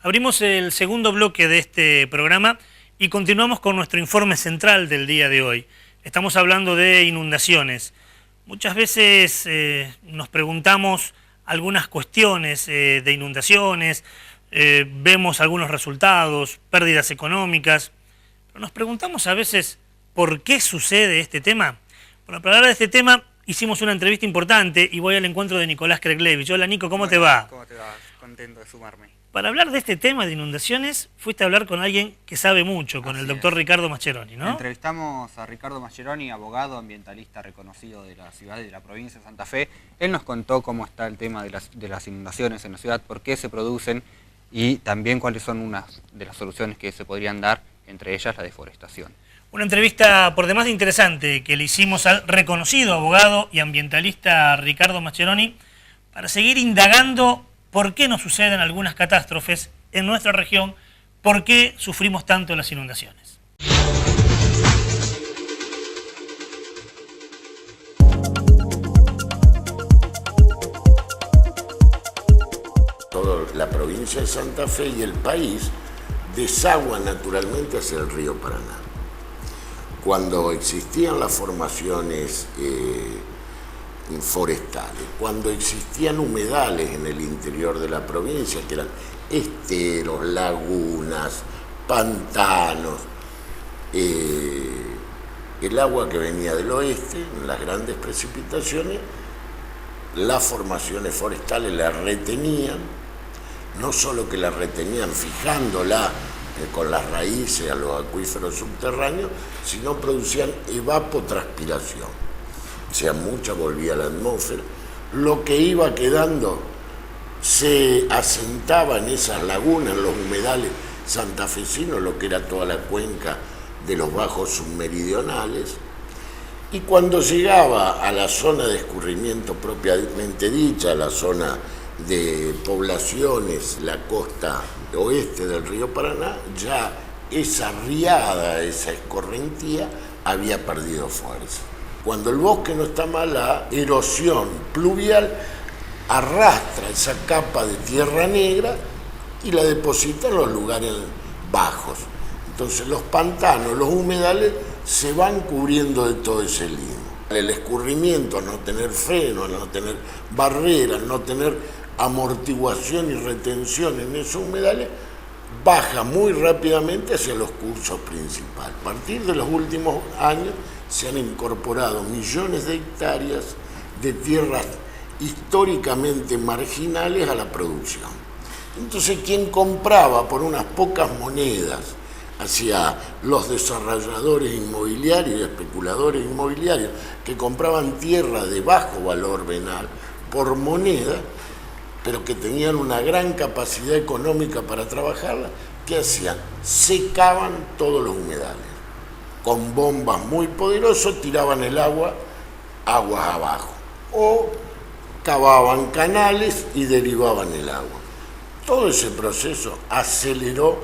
Abrimos el segundo bloque de este programa y continuamos con nuestro informe central del día de hoy. Estamos hablando de inundaciones. Muchas veces nos preguntamos algunas cuestiones de inundaciones, vemos algunos resultados, pérdidas económicas, pero nos preguntamos a veces por qué sucede este tema. Bueno, para hablar de este tema hicimos una entrevista importante y voy al encuentro de Nicolás Kreglevich. Hola Nico, ¿cómo te va? ¿Cómo te va? Contento de sumarme. Para hablar de este tema de inundaciones, fuiste a hablar con alguien que sabe mucho, con el doctor Ricardo Mascheroni, ¿no? Entrevistamos a Ricardo Mascheroni, abogado ambientalista reconocido de la ciudad y de la provincia de Santa Fe. Él nos contó cómo está el tema de las inundaciones en la ciudad, por qué se producen y también cuáles son unas de las soluciones que se podrían dar, entre ellas la deforestación. Una entrevista por demás interesante que le hicimos al reconocido abogado y ambientalista Ricardo Mascheroni para seguir indagando por qué nos suceden algunas catástrofes en nuestra región, por qué sufrimos tanto las inundaciones. Toda la provincia de Santa Fe y el país desagua naturalmente hacia el río Paraná. Cuando existían las formaciones forestales, cuando existían humedales en el interior de la provincia, que eran esteros, lagunas, pantanos, el agua que venía del oeste, en las grandes precipitaciones, las formaciones forestales la retenían, no solo que la retenían fijándola con las raíces a los acuíferos subterráneos, sino producían evapotranspiración. O sea, mucha volvía a la atmósfera. Lo que iba quedando se asentaba en esas lagunas, en los humedales santafesinos, lo que era toda la cuenca de los bajos submeridionales. Y cuando llegaba a la zona de escurrimiento propiamente dicha, la zona de poblaciones, la costa oeste del río Paraná, ya esa riada, esa escorrentía había perdido fuerza. Cuando el bosque no está mal, la erosión pluvial arrastra esa capa de tierra negra y la deposita en los lugares bajos. Entonces los pantanos, los humedales se van cubriendo de todo ese limo. El escurrimiento, al no tener freno, al no tener barreras, al no tener amortiguación y retención en esos humedales, baja muy rápidamente hacia los cursos principales. A partir de los últimos años se han incorporado millones de hectáreas de tierras históricamente marginales a la producción. Entonces, quien compraba por unas pocas monedas hacia los desarrolladores inmobiliarios y especuladores inmobiliarios que compraban tierra de bajo valor venal por moneda, pero que tenían una gran capacidad económica para trabajarla, ¿qué hacían? Secaban todos los humedales. Con bombas muy poderosas tiraban el agua aguas abajo. O cavaban canales y derivaban el agua. Todo ese proceso aceleró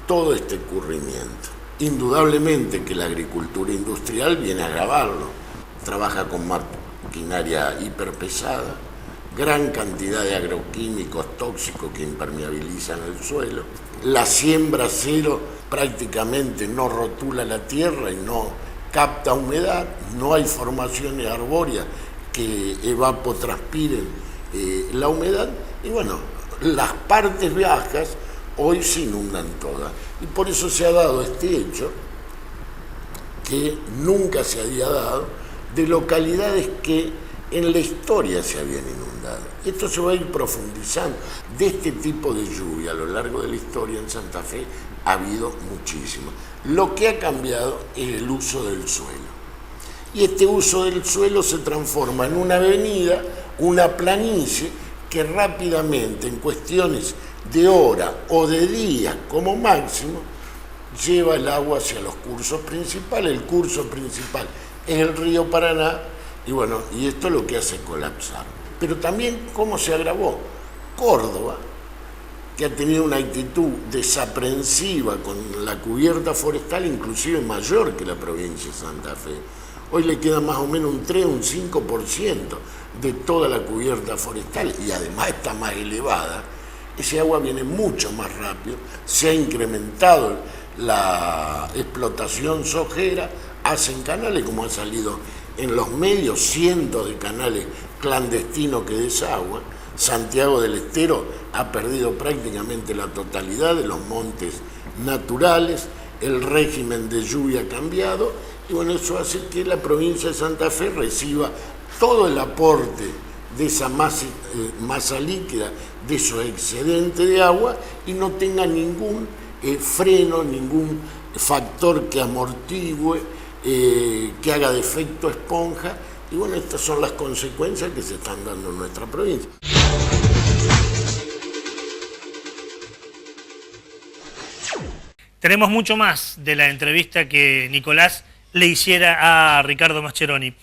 todo este escurrimiento. Indudablemente que la agricultura industrial viene a agravarlo. Trabaja con maquinaria hiperpesada, gran cantidad de agroquímicos tóxicos que impermeabilizan el suelo. La siembra cero prácticamente no rotula la tierra y no capta humedad, no hay formaciones arbóreas que evapotranspiren la humedad y bueno, las partes bajas hoy se inundan todas y por eso se ha dado este hecho que nunca se había dado de localidades que en la historia se habían inundado. Esto se va a ir profundizando. De este tipo de lluvia a lo largo de la historia en Santa Fe ha habido muchísimo. Lo que ha cambiado es el uso del suelo. Y este uso del suelo se transforma en una avenida, una planicie, que rápidamente, en cuestiones de hora o de días como máximo, lleva el agua hacia los cursos principales. El curso principal es el río Paraná, y bueno, y esto es lo que hace colapsar. Pero también, ¿cómo se agravó? Córdoba, que ha tenido una actitud desaprensiva con la cubierta forestal, inclusive mayor que la provincia de Santa Fe. Hoy le queda más o menos un 3, un 5% de toda la cubierta forestal, y además está más elevada. ese agua viene mucho más rápido, se ha incrementado la explotación sojera, hacen canales, como ha salido en los medios, cientos de canales clandestinos que desagüan. Santiago del Estero ha perdido prácticamente la totalidad de los montes naturales, el régimen de lluvia ha cambiado, y bueno, eso hace que la provincia de Santa Fe reciba todo el aporte de esa masa líquida, de esos excedentes de agua, y no tenga ningún freno, ningún factor que amortigüe, que haga de efecto esponja. Y bueno, estas son las consecuencias que se están dando en nuestra provincia. Tenemos mucho más de la entrevista que Nicolás le hiciera a Ricardo Mascheroni.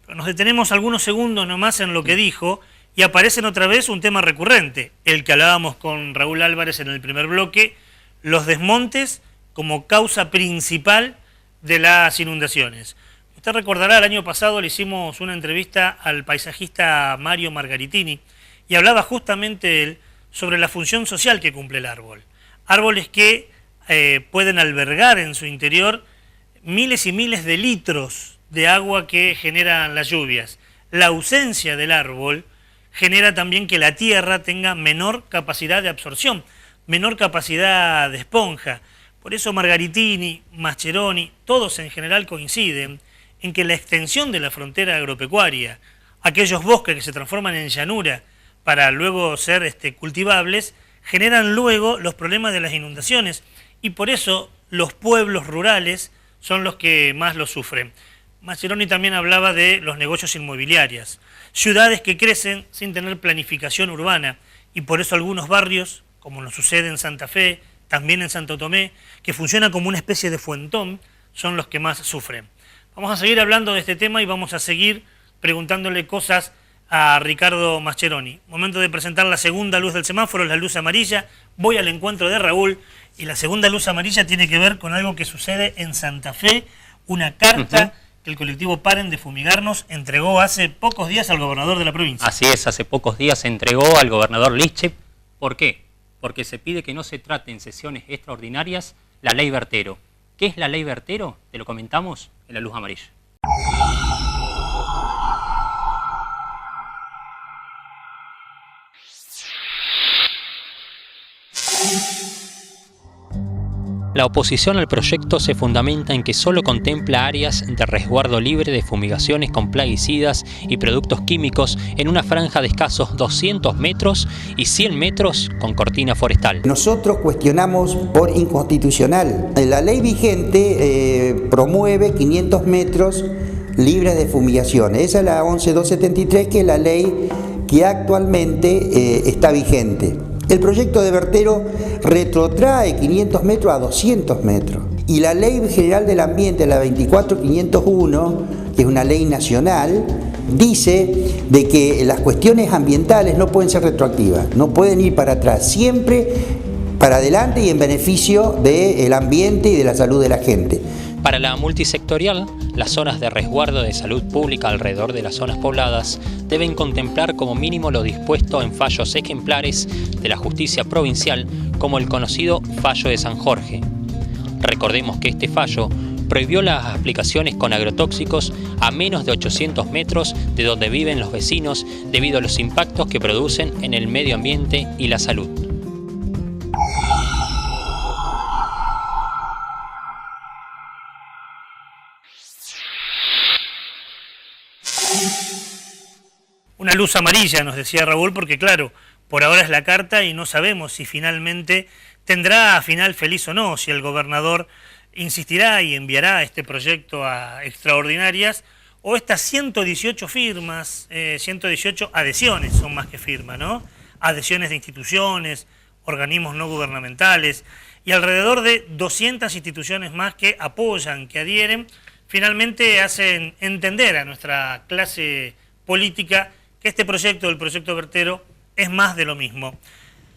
Pero nos detenemos algunos segundos nomás en lo que dijo y aparecen otra vez un tema recurrente, el que hablábamos con Raúl Álvarez en el primer bloque, los desmontes como causa principal de las inundaciones. Usted recordará, el año pasado le hicimos una entrevista al paisajista Mario Margaritini y hablaba justamente él sobre la función social que cumple el árbol. Árboles que pueden albergar en su interior miles y miles de litros de agua que generan las lluvias. La ausencia del árbol genera también que la tierra tenga menor capacidad de absorción, menor capacidad de esponja. Por eso Margaritini, Mascheroni, todos en general coinciden en que la extensión de la frontera agropecuaria, aquellos bosques que se transforman en llanura para luego ser cultivables, generan luego los problemas de las inundaciones, y por eso los pueblos rurales son los que más lo sufren. Mascheroni también hablaba de los negocios inmobiliarios, ciudades que crecen sin tener planificación urbana, y por eso algunos barrios, como nos sucede en Santa Fe, también en Santo Tomé, que funciona como una especie de fuentón, son los que más sufren. Vamos a seguir hablando de este tema y vamos a seguir preguntándole cosas a Ricardo Mascheroni. Momento de presentar la segunda luz del semáforo, la luz amarilla. Voy al encuentro de Raúl y la segunda luz amarilla tiene que ver con algo que sucede en Santa Fe, una carta que el colectivo Paren de Fumigarnos entregó hace pocos días al gobernador de la provincia. Así es, hace pocos días se entregó al gobernador Lischep. ¿Por qué? Porque se pide que no se trate en sesiones extraordinarias la ley Bertero. ¿Qué es la ley Bertero? Te lo comentamos en la luz amarilla. La oposición al proyecto se fundamenta en que solo contempla áreas de resguardo libre de fumigaciones con plaguicidas y productos químicos en una franja de escasos 200 metros y 100 metros con cortina forestal. Nosotros cuestionamos por inconstitucional. La ley vigente promueve 500 metros libres de fumigaciones. Esa es la 11273, que es la ley que actualmente está vigente. El proyecto de Bertero retrotrae 500 metros a 200 metros. Y la Ley General del Ambiente, la 24501, que es una ley nacional, dice de que las cuestiones ambientales no pueden ser retroactivas, no pueden ir para atrás, siempre para adelante y en beneficio del ambiente y de la salud de la gente. Para la multisectorial, las zonas de resguardo de salud pública alrededor de las zonas pobladas deben contemplar como mínimo lo dispuesto en fallos ejemplares de la justicia provincial, como el conocido Fallo de San Jorge. Recordemos que este fallo prohibió las aplicaciones con agrotóxicos a menos de 800 metros de donde viven los vecinos debido a los impactos que producen en el medio ambiente y la salud. Una luz amarilla, nos decía Raúl, porque claro, por ahora es la carta y no sabemos si finalmente tendrá final feliz o no, si el gobernador insistirá y enviará este proyecto a extraordinarias, o estas 118 firmas, 118 adhesiones, son más que firma, ¿no? Adhesiones de instituciones, organismos no gubernamentales y alrededor de 200 instituciones más que apoyan, que adhieren, finalmente hacen entender a nuestra clase política que este proyecto, el proyecto Bertero, es más de lo mismo.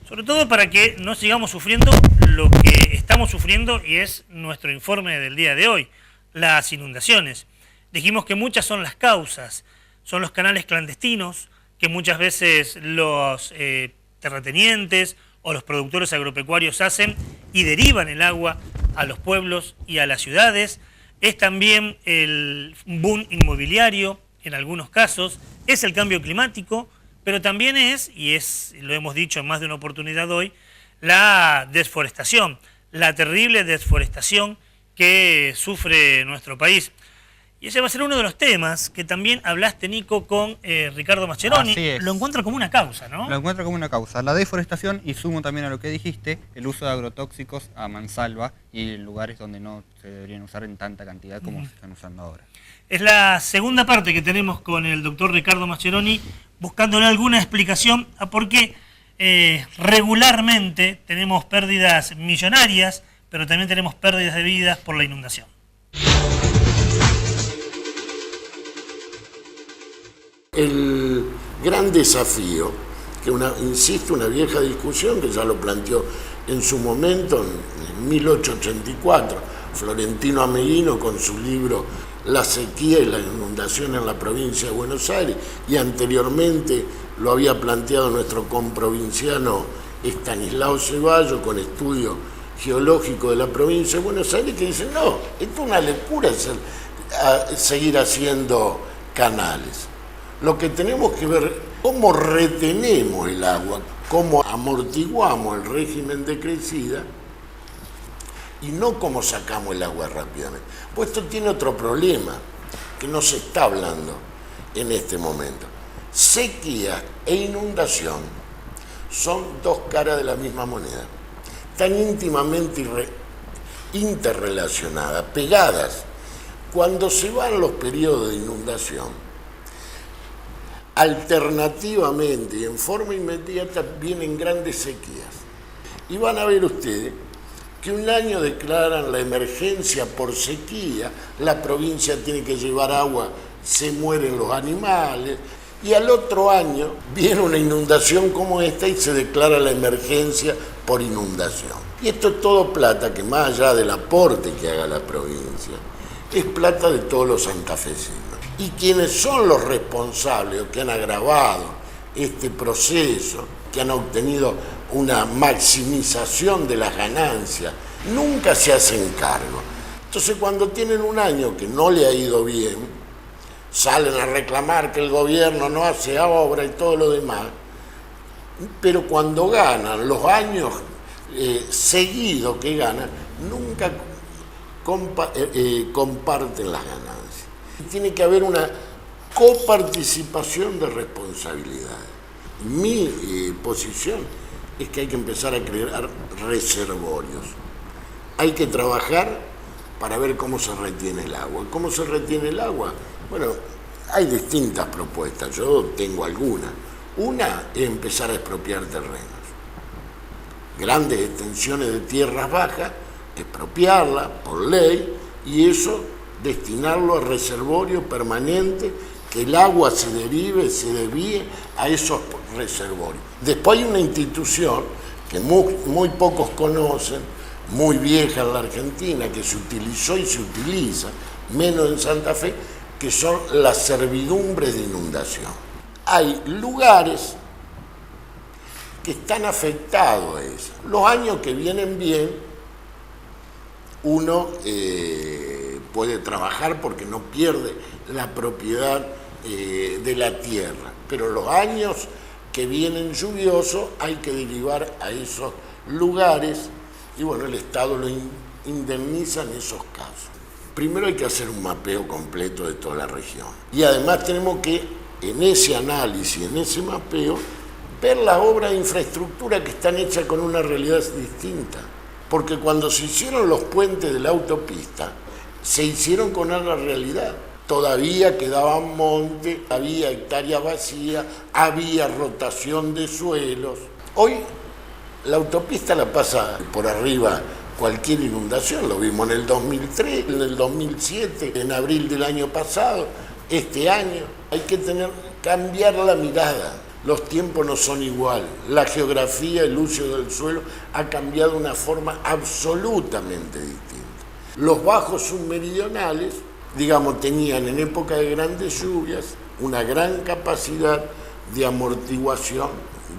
Sobre todo para que no sigamos sufriendo lo que estamos sufriendo y es nuestro informe del día de hoy, las inundaciones. Dijimos que muchas son las causas, son los canales clandestinos, que muchas veces los terratenientes o los productores agropecuarios hacen y derivan el agua a los pueblos y a las ciudades. Es también el boom inmobiliario en algunos casos, es el cambio climático, pero también es, lo hemos dicho en más de una oportunidad hoy, la desforestación, la terrible desforestación que sufre nuestro país. Y ese va a ser uno de los temas que también hablaste, Nico, con Ricardo Mascheroni. Así es. Lo encuentra como una causa, ¿no? Lo encuentro como una causa. La deforestación, y sumo también a lo que dijiste, el uso de agrotóxicos a mansalva y en lugares donde no se deberían usar en tanta cantidad como se están usando ahora. Es la segunda parte que tenemos con el doctor Ricardo Mascheroni, buscándole alguna explicación a por qué regularmente tenemos pérdidas millonarias, pero también tenemos pérdidas de vidas por la inundación. El gran desafío, que insisto, una vieja discusión que ya lo planteó en su momento, en 1884, Florentino Ameghino con su libro La sequía y la inundación en la provincia de Buenos Aires, y anteriormente lo había planteado nuestro comprovinciano Estanislao Ceballos con estudio geológico de la provincia de Buenos Aires, que dice, no, esto es una locura seguir haciendo canales. Lo que tenemos que ver es cómo retenemos el agua, cómo amortiguamos el régimen de crecida y no cómo sacamos el agua rápidamente. Pues esto tiene otro problema que no se está hablando en este momento. Sequía e inundación son dos caras de la misma moneda, tan íntimamente interrelacionadas, pegadas. Cuando se van los periodos de inundación, alternativamente y en forma inmediata vienen grandes sequías. Y van a ver ustedes que un año declaran la emergencia por sequía, la provincia tiene que llevar agua, se mueren los animales, y al otro año viene una inundación como esta y se declara la emergencia por inundación. Y esto es todo plata que, más allá del aporte que haga la provincia, es plata de todos los santafesinos. Y quienes son los responsables o que han agravado este proceso, que han obtenido una maximización de las ganancias, nunca se hacen cargo. Entonces, cuando tienen un año que no le ha ido bien, salen a reclamar que el gobierno no hace obra y todo lo demás, pero cuando ganan, los años seguidos que ganan, nunca comparten las ganancias. Tiene que haber una coparticipación de responsabilidades. Mi posición es que hay que empezar a crear reservorios. Hay que trabajar para ver cómo se retiene el agua. ¿Cómo se retiene el agua? Bueno, hay distintas propuestas, yo tengo algunas. Una es empezar a expropiar terrenos. Grandes extensiones de tierras bajas, expropiarlas por ley, y eso destinarlo a reservorio permanente, que el agua se derive, se desvíe a esos reservorios. Después hay una institución que muy pocos conocen, muy vieja en la Argentina, que se utilizó y se utiliza, menos en Santa Fe, que son las servidumbres de inundación. Hay lugares que están afectados a eso. Los años que vienen bien, uno puede trabajar porque no pierde la propiedad de la tierra, pero los años que vienen lluviosos hay que derivar a esos lugares y bueno, el Estado lo indemniza en esos casos. Primero hay que hacer un mapeo completo de toda la región y además tenemos que, en ese análisis, en ese mapeo, ver las obras de infraestructura que están hechas con una realidad distinta. Porque cuando se hicieron los puentes de la autopista, se hicieron con una realidad. Todavía quedaban montes, había hectáreas vacías, había rotación de suelos. Hoy la autopista la pasa por arriba cualquier inundación, lo vimos en el 2003, en el 2007, en abril del año pasado, este año. Hay que cambiar la mirada. Los tiempos no son iguales, la geografía, el uso del suelo ha cambiado de una forma absolutamente distinta. Los bajos submeridionales, digamos, tenían en época de grandes lluvias una gran capacidad de amortiguación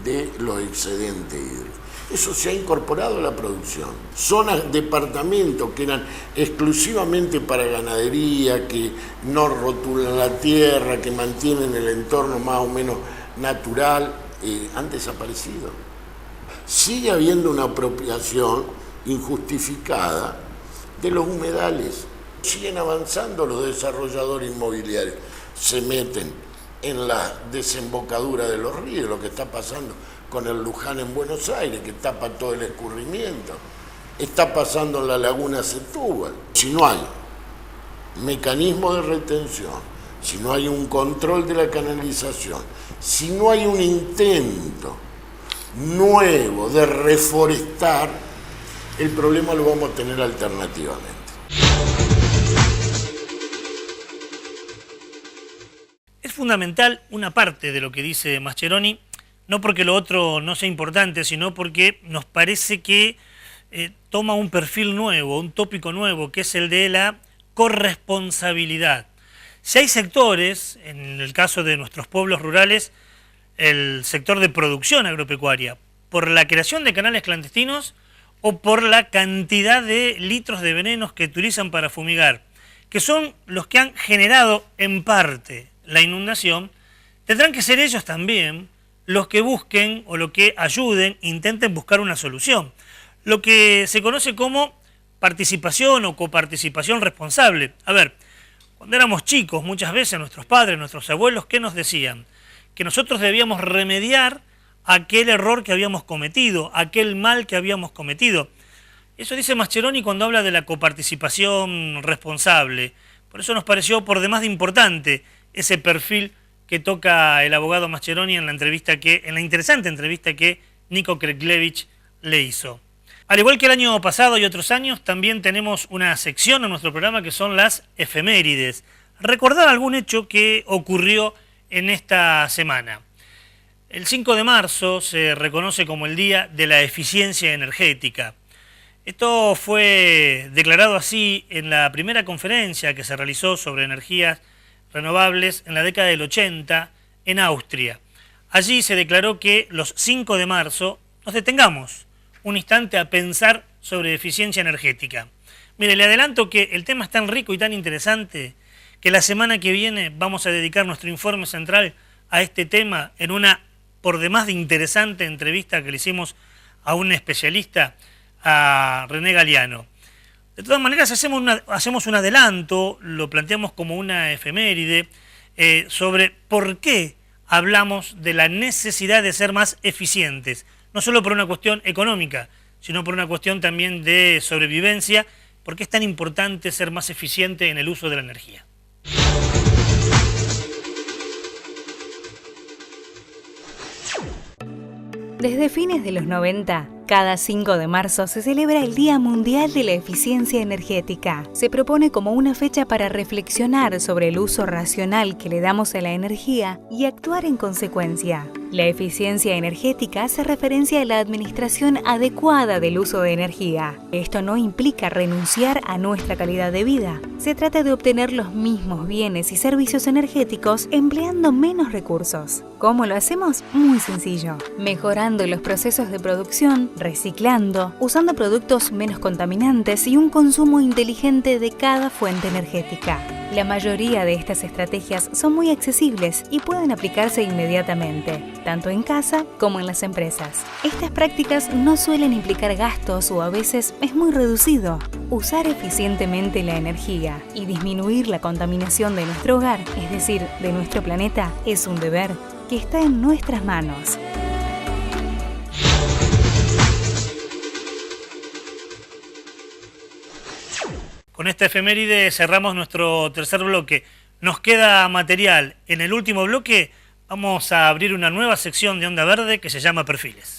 de los excedentes hídricos. Eso se ha incorporado a la producción. Zonas, departamentos que eran exclusivamente para ganadería, que no rotulan la tierra, que mantienen el entorno más o menos natural, han desaparecido. Sigue habiendo una apropiación injustificada de los humedales. Siguen avanzando los desarrolladores inmobiliarios. Se meten en la desembocadura de los ríos, lo que está pasando con el Luján en Buenos Aires, que tapa todo el escurrimiento. Está pasando en la laguna Setúbal. Si no hay mecanismo de retención, si no hay un control de la canalización, si no hay un intento nuevo de reforestar, el problema lo vamos a tener alternativamente. Es fundamental una parte de lo que dice Mascheroni, no porque lo otro no sea importante, sino porque nos parece que toma un perfil nuevo, un tópico nuevo, que es el de la corresponsabilidad. Si hay sectores, en el caso de nuestros pueblos rurales, el sector de producción agropecuaria, por la creación de canales clandestinos o por la cantidad de litros de venenos que utilizan para fumigar, que son los que han generado en parte la inundación, tendrán que ser ellos también los que busquen o los que ayuden, intenten buscar una solución. Lo que se conoce como participación o coparticipación responsable. A ver, cuando éramos chicos, muchas veces nuestros padres, nuestros abuelos, ¿qué nos decían? Que nosotros debíamos remediar aquel error que habíamos cometido, aquel mal que habíamos cometido. Eso dice Mascheroni cuando habla de la coparticipación responsable. Por eso nos pareció por demás de importante ese perfil que toca el abogado Mascheroni en la interesante entrevista que Nico Kreklevich le hizo. Al igual que el año pasado y otros años, también tenemos una sección en nuestro programa que son las efemérides. Recordar algún hecho que ocurrió en esta semana. El 5 de marzo se reconoce como el Día de la Eficiencia Energética. Esto fue declarado así en la primera conferencia que se realizó sobre energías renovables en la década del 80 en Austria. Allí se declaró que los 5 de marzo nos detengamos un instante a pensar sobre eficiencia energética. Mire, le adelanto que el tema es tan rico y tan interesante que la semana que viene vamos a dedicar nuestro informe central a este tema en una por demás de interesante entrevista que le hicimos a un especialista, a René Galiano. De todas maneras, hacemos un adelanto, lo planteamos como una efeméride, sobre por qué hablamos de la necesidad de ser más eficientes, no solo por una cuestión económica, sino por una cuestión también de sobrevivencia, porque es tan importante ser más eficiente en el uso de la energía. Desde fines de los 90, cada 5 de marzo se celebra el Día Mundial de la Eficiencia Energética. Se propone como una fecha para reflexionar sobre el uso racional que le damos a la energía y actuar en consecuencia. La eficiencia energética hace referencia a la administración adecuada del uso de energía. Esto no implica renunciar a nuestra calidad de vida. Se trata de obtener los mismos bienes y servicios energéticos empleando menos recursos. ¿Cómo lo hacemos? Muy sencillo. Mejorando los procesos de producción, reciclando, usando productos menos contaminantes y un consumo inteligente de cada fuente energética. La mayoría de estas estrategias son muy accesibles y pueden aplicarse inmediatamente, tanto en casa como en las empresas. Estas prácticas no suelen implicar gastos o a veces es muy reducido. Usar eficientemente la energía y disminuir la contaminación de nuestro hogar, es decir, de nuestro planeta, es un deber que está en nuestras manos. Con esta efeméride cerramos nuestro tercer bloque. Nos queda material. En el último bloque vamos a abrir una nueva sección de Onda Verde que se llama Perfiles.